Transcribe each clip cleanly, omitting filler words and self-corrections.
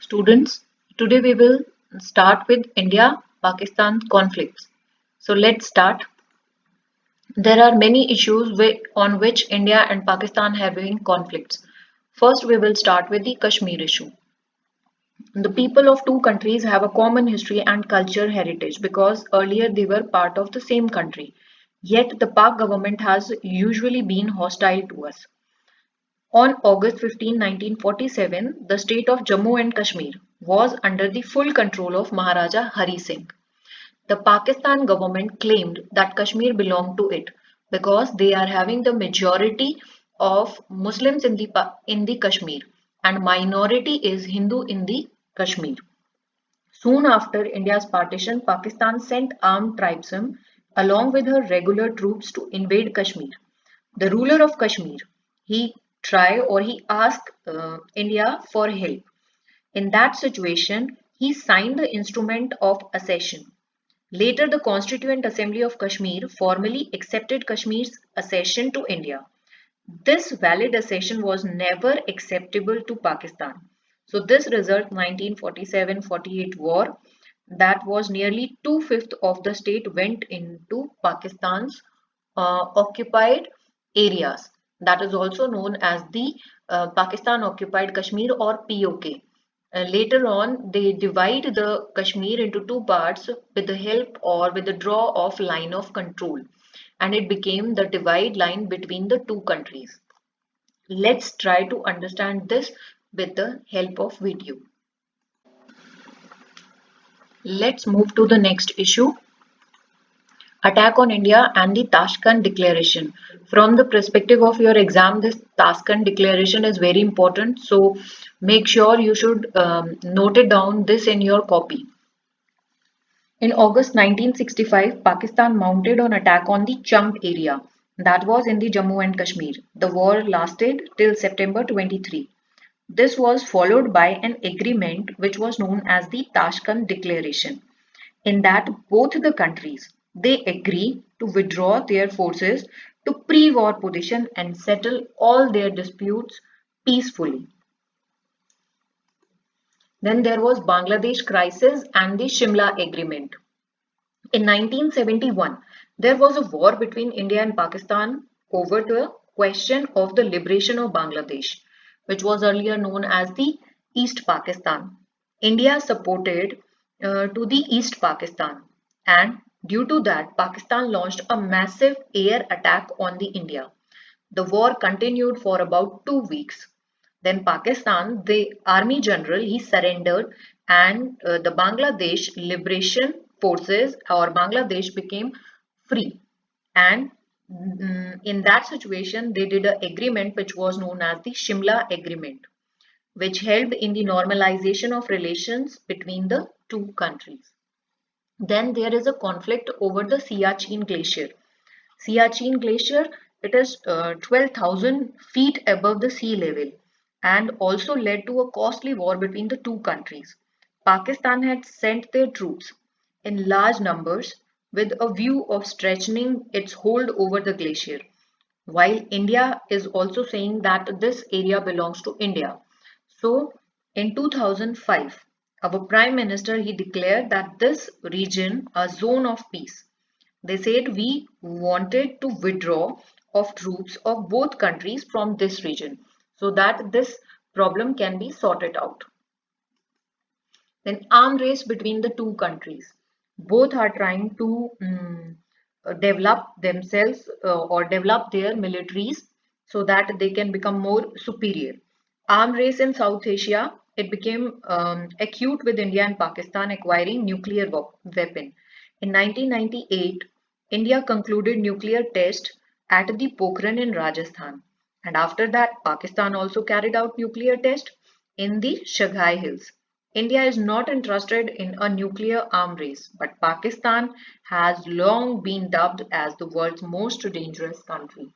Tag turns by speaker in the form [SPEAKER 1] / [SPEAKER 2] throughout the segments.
[SPEAKER 1] Students, today we will start with India-Pakistan conflicts. So let's start. There are many issues on which India and Pakistan have been conflicts. First, we will start with the Kashmir issue. The people of two countries have a common history and culture heritage because earlier they were part of the same country. Yet the Pak government has usually been hostile to us. On August 15, 1947, the state of Jammu and Kashmir was under the full control of Maharaja Hari Singh. The Pakistan government claimed that Kashmir belonged to it because they are having the majority of Muslims in the Kashmir and minority is Hindu in the Kashmir. Soon after India's partition, Pakistan sent armed tribesmen along with her regular troops to invade Kashmir. The ruler of Kashmir, he asked India for help. In that situation, he signed the instrument of accession. Later, the Constituent Assembly of Kashmir formally accepted Kashmir's accession to India. This valid accession was never acceptable to Pakistan. So this result 1947-48 war that was nearly two-fifths of the state went into Pakistan's occupied areas. That is also known as the Pakistan Occupied Kashmir or POK. Later on, they divide the Kashmir into two parts with the help or with the draw of line of control, and it became the divide line between the two countries. Let's try to understand this with the help of video. Let's move to the next issue. Attack on India and the Tashkent Declaration. From the perspective of your exam, this Tashkent Declaration is very important. So make sure you should note it down this in your copy. In August 1965, Pakistan mounted an attack on the Chunk area that was in the Jammu and Kashmir. The war lasted till September 23. This was followed by an agreement which was known as the Tashkent Declaration. In that both the countries they agree to withdraw their forces to pre-war position and settle all their disputes peacefully. Then there was Bangladesh crisis and the Shimla Agreement. In 1971, there was a war between India and Pakistan over the question of the liberation of Bangladesh, which was earlier known as the East Pakistan. India supported to the East Pakistan, and due to that, Pakistan launched a massive air attack on the India. The war continued for about 2 weeks. Then Pakistan, the army general, he surrendered and the Bangladesh Liberation Forces or Bangladesh became free. And in that situation, they did an agreement which was known as the Shimla Agreement, which helped in the normalization of relations between the two countries. Then there is a conflict over the Siachen Glacier. Siachen Glacier, it is 12,000 feet above the sea level and also led to a costly war between the two countries. Pakistan had sent their troops in large numbers with a view of strengthening its hold over the glacier, while India is also saying that this area belongs to India. So in 2005, our Prime Minister he declared that this region a zone of peace. They said we wanted to withdraw of troops of both countries from this region so that this problem can be sorted out. Then arm race between the two countries. Both are trying to develop themselves or develop their militaries so that they can become more superior. Arm race in South Asia, it became acute with India and Pakistan acquiring nuclear weapon. In 1998, India concluded nuclear test at the Pokhran in Rajasthan. And after that, Pakistan also carried out nuclear test in the Shaghai Hills. India is not interested in a nuclear arm race, but Pakistan has long been dubbed as the world's most dangerous country.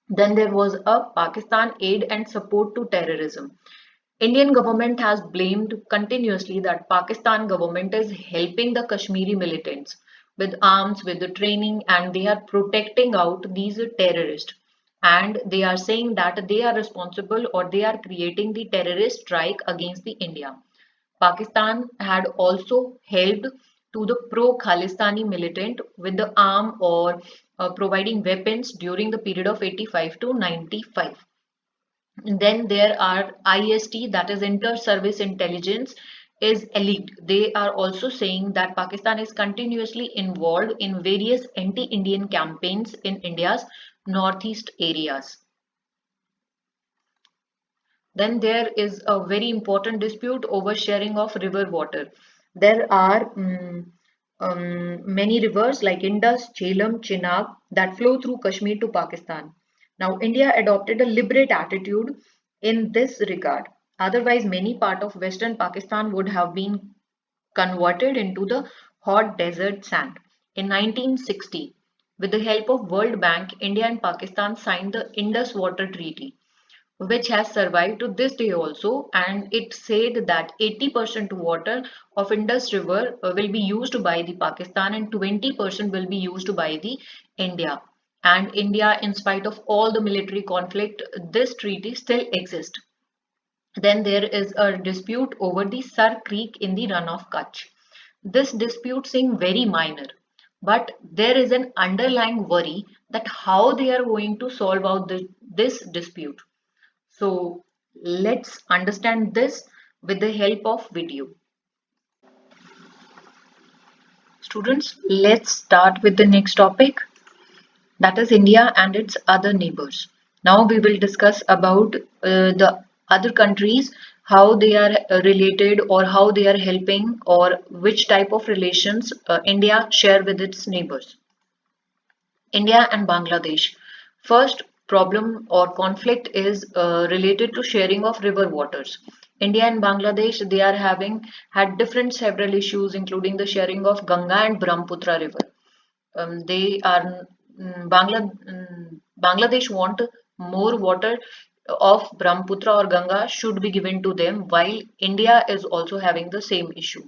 [SPEAKER 1] Then there was a Pakistan aid and support to terrorism. Indian government has blamed continuously that Pakistan government is helping the Kashmiri militants with arms, with the training, and they are protecting out these terrorists. And they are saying that they are responsible or they are creating the terrorist strike against the India. Pakistan had also helped to the pro-Khalistani militant with the arm or providing weapons during the period of 85 to 95. Then there are IST, that is inter-service intelligence, is elite. They are also saying that Pakistan is continuously involved in various anti-Indian campaigns in India's northeast areas. Then there is a very important dispute over sharing of river water. There are many rivers like Indus, Jhelum, Chenab that flow through Kashmir to Pakistan. Now, India adopted a liberal attitude in this regard. Otherwise, many part of western Pakistan would have been converted into the hot desert sand. In 1960, with the help of World Bank, India and Pakistan signed the Indus Water Treaty, which has survived to this day also, and it said that 80% water of Indus River will be used by the Pakistan and 20% will be used by the India. And India, in spite of all the military conflict, this treaty still exists. Then there is a dispute over the Sar Creek in the run of Kutch. This dispute seems very minor, but there is an underlying worry that how they are going to solve out this dispute. So let's understand this with the help of video. Students, let's start with the next topic, that is India and its other neighbors. Now we will discuss about the other countries, how they are related or how they are helping or which type of relations India share with its neighbors. India and Bangladesh. First problem or conflict is related to sharing of river waters. India and Bangladesh, they are having had different several issues, including the sharing of Ganga and Brahmaputra river. They are Bangladesh want more water of Brahmaputra or Ganga should be given to them, while India is also having the same issue.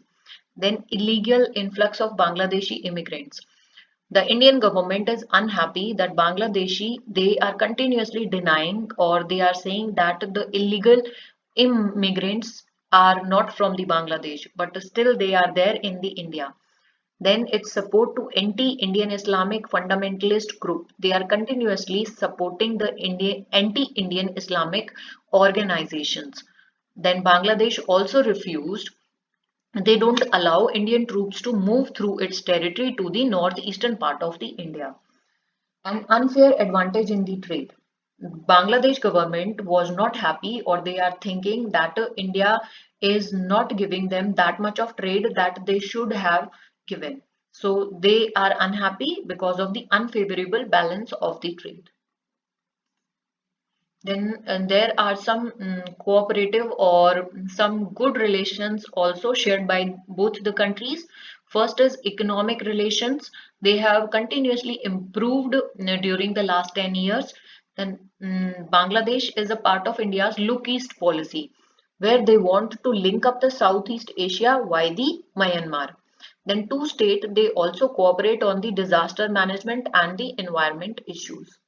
[SPEAKER 1] Then illegal influx of Bangladeshi immigrants. The Indian government is unhappy that Bangladeshi, they are continuously denying or they are saying that the illegal immigrants are not from the Bangladesh, but still they are there in the India. Then its support to anti-Indian Islamic fundamentalist group. They are continuously supporting the anti-Indian Islamic organizations. Then Bangladesh also refused, they don't allow Indian troops to move through its territory to the northeastern part of the India. An unfair advantage in the trade. Bangladesh government was not happy or they are thinking that India is not giving them that much of trade that they should have given. So they are unhappy because of the unfavorable balance of the trade. Then there are some cooperative or some good relations also shared by both the countries. First is economic relations. They have continuously improved during the last 10 years. Then Bangladesh is a part of India's Look East policy, where they want to link up the Southeast Asia via the Myanmar. Then two states, they also cooperate on the disaster management and the environment issues.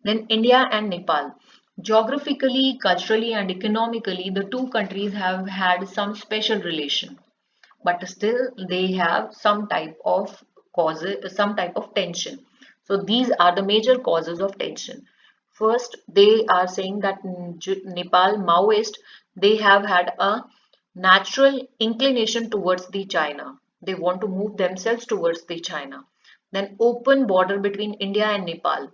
[SPEAKER 1] Then India and Nepal. Geographically, culturally, and economically, the two countries have had some special relation, but still they have some type of causes, some type of tension. So these are the major causes of tension. First, they are saying that Nepal Maoist, they have had a natural inclination towards the China. They want to move themselves towards the China. Then open border between India and Nepal.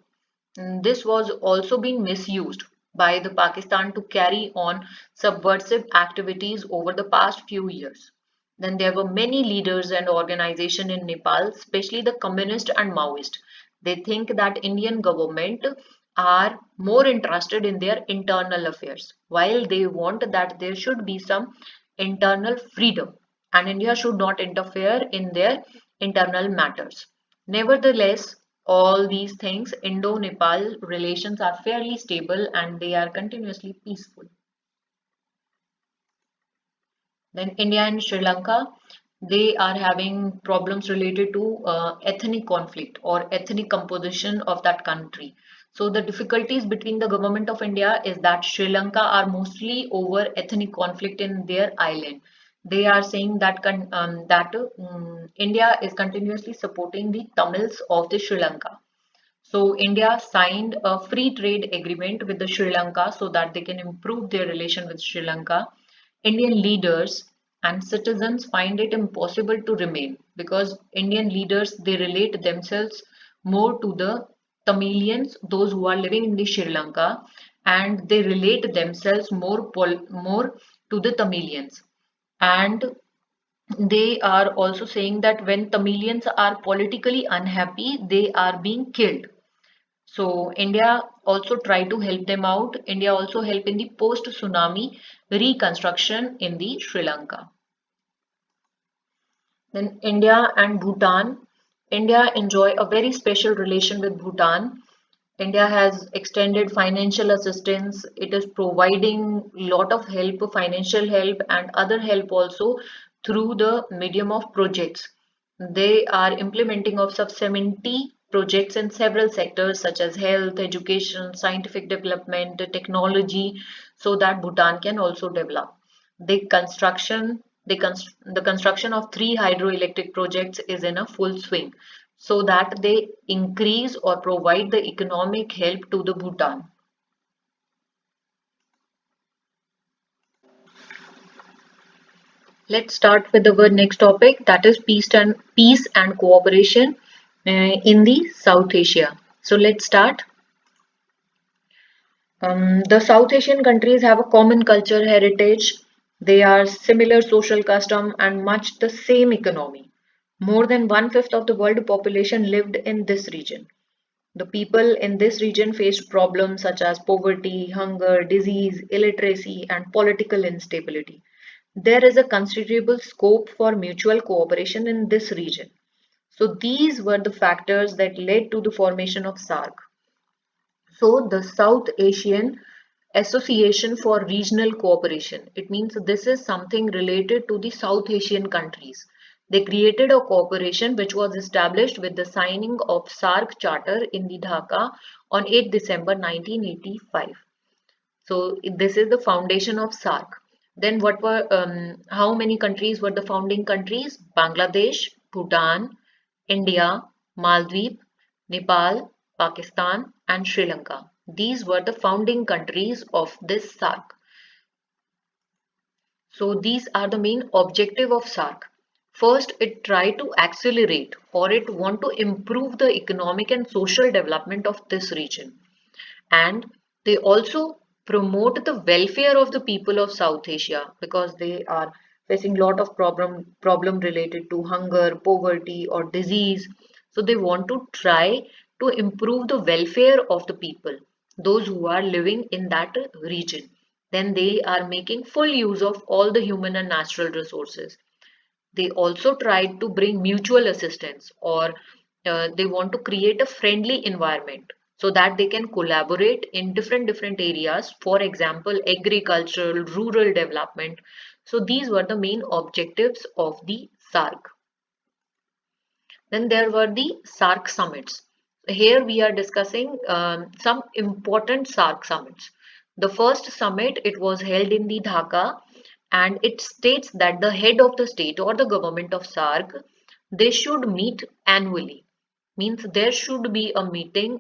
[SPEAKER 1] This was also being misused by the Pakistan to carry on subversive activities over the past few years. Then there were many leaders and organizations in Nepal, especially the communist and Maoist. They think that Indian government are more interested in their internal affairs, while they want that there should be some internal freedom and India should not interfere in their internal matters. Nevertheless, all these things, Indo-Nepal relations are fairly stable and they are continuously peaceful. Then India and Sri Lanka, they are having problems related to ethnic conflict or ethnic composition of that country. So the difficulties between the government of India is that Sri Lanka are mostly over ethnic conflict in their island. They are saying that India is continuously supporting the Tamils of the Sri Lanka. So India signed a free trade agreement with the Sri Lanka so that they can improve their relation with Sri Lanka. Indian leaders and citizens find it impossible to remain because Indian leaders they relate themselves more to the Tamilians, those who are living in the Sri Lanka, and they relate themselves more to the Tamilians. And they are also saying that when Tamilians are politically unhappy, they are being killed. So India also try to help them out. India also help in the post-tsunami reconstruction in the Sri Lanka. Then India and Bhutan. India enjoy a very special relation with Bhutan. India has extended financial assistance. It is providing lot of help, financial help and other help also through the medium of projects. They are implementing of sub 70 projects in several sectors such as health, education, scientific development, technology, so that Bhutan can also develop. The construction of three hydroelectric projects is in a full swing so that they increase or provide the economic help to the Bhutan. Let's start with our next topic, that is peace and cooperation in the South Asia. So let's start. The South Asian countries have a common culture heritage. They are similar social custom and much the same economy. More than one-fifth of the world population lived in this region. The people in this region faced problems such as poverty, hunger, disease, illiteracy, and political instability. There is a considerable scope for mutual cooperation in this region. So these were the factors that led to the formation of SARC. So the South Asian Association for Regional Cooperation. It means this is something related to the South Asian countries. They created a cooperation which was established with the signing of SARC Charter in the Dhaka on 8 December 1985. So this is the foundation of SARC. Then how many countries were the founding countries? Bangladesh, Bhutan, India, Maldives, Nepal, Pakistan, and Sri Lanka. These were the founding countries of this SARC. So these are the main objective of SARC. First, it try to accelerate or it want to improve the economic and social development of this region. And they also promote the welfare of the people of South Asia because they are facing lot of problem related to hunger, poverty or disease. So they want to try to improve the welfare of the people, those who are living in that region. Then they are making full use of all the human and natural resources. They also tried to bring mutual assistance or they want to create a friendly environment so that they can collaborate in different areas, for example agricultural, rural development. So these were the main objectives of the SARC. Then there were the SARC summits. Here we are discussing some important SARC summits. The first summit, it was held in the Dhaka, and it states that the head of the state or the government of SARC, they should meet annually. Means there should be a meeting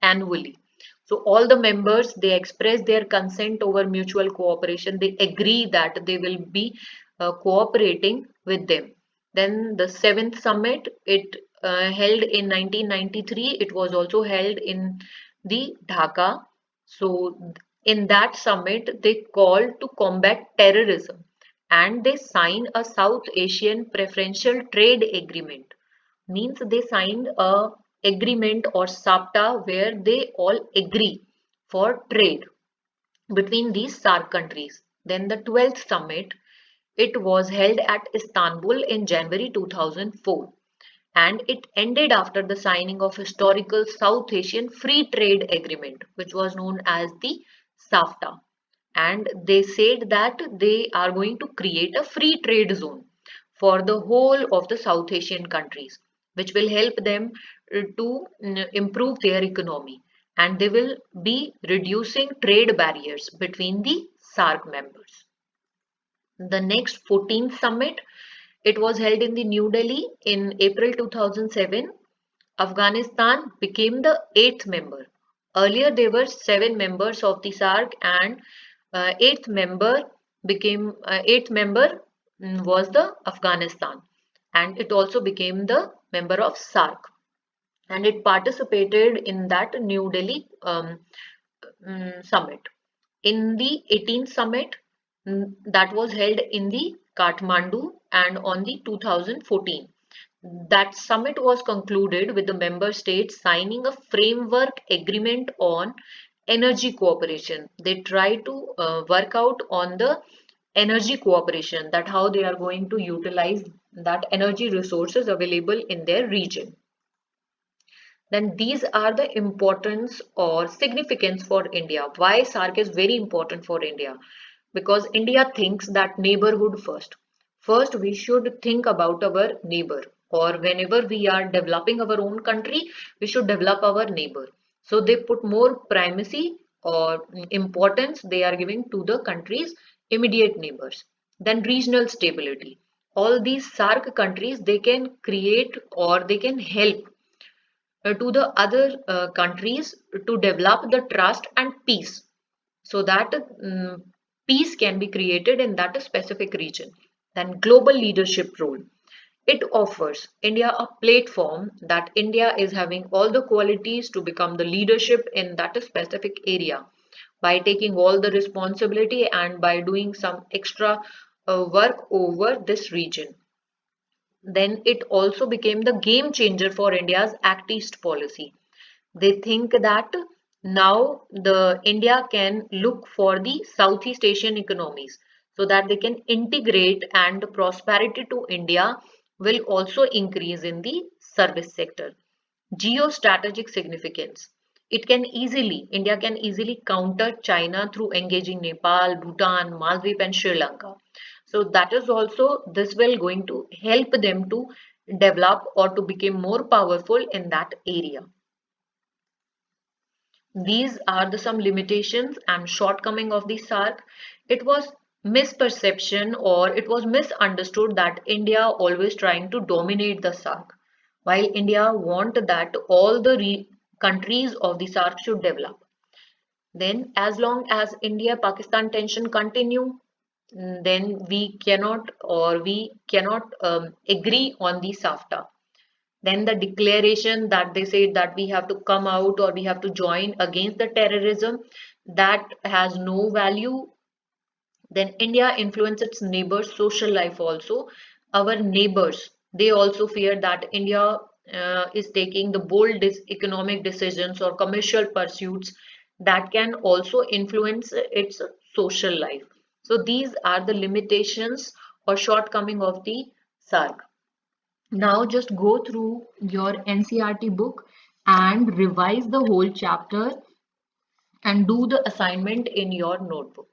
[SPEAKER 1] annually. So all the members, they express their consent over mutual cooperation. They agree that they will be cooperating with them. Then the seventh summit, it held in 1993. It was also held in the Dhaka. So in that summit, they called to combat terrorism and they signed a South Asian Preferential Trade Agreement. Means they signed a agreement or SAPTA where they all agree for trade between these SARC countries. Then the 12th summit, it was held at Istanbul in January 2004 and it ended after the signing of historical South Asian Free Trade Agreement, which was known as the SAFTA. And they said that they are going to create a free trade zone for the whole of the South Asian countries, which will help them to improve their economy, and they will be reducing trade barriers between the SAARC members. The next 14th summit, it was held in the New Delhi in April 2007. Afghanistan became the eighth member. Earlier, there were seven members of the SAARC, and eighth member was the Afghanistan, and it also became the member of SAARC, and it participated in that New Delhi summit. In the 18th summit that was held in the Kathmandu and on the 2014. That summit was concluded with the member states signing a framework agreement on energy cooperation. They try to work out on the energy cooperation, that how they are going to utilize that energy resources available in their region. Then these are the importance or significance for India. Why SAARC is very important for India? Because India thinks that neighborhood first. First, we should think about our neighbor, or whenever we are developing our own country, we should develop our neighbor. So they put more primacy or importance they are giving to the country's immediate neighbors. Then regional stability. All these SAARC countries, they can create or they can help to the other countries to develop the trust and peace, so that peace can be created in that specific region. Then global leadership role, it offers India a platform that India is having all the qualities to become the leadership in that specific area by taking all the responsibility and by doing some extra work over this region. Then it also became the game changer for India's Act East policy. They think that now the India can look for the Southeast Asian economies so that they can integrate, and the prosperity to India will also increase in the service sector. Geostrategic significance. India can easily counter China through engaging Nepal, Bhutan, Maldives and Sri Lanka. So that is also, this will going to help them to develop or to become more powerful in that area. These are the some limitations and shortcoming of the SAARC. It was misperception or it was misunderstood that India always trying to dominate the SAARC, while India want that all the countries of the SAARC should develop. Then as long as India-Pakistan tension continue, then we cannot agree on the SAFTA. Then the declaration that they say that we have to come out or we have to join against the terrorism, that has no value. Then India influences its neighbors' social life also. Our neighbors, they also fear that India is taking the bold economic decisions or commercial pursuits that can also influence its social life. So these are the limitations or shortcoming of the SARC. Now just go through your NCERT book and revise the whole chapter and do the assignment in your notebook.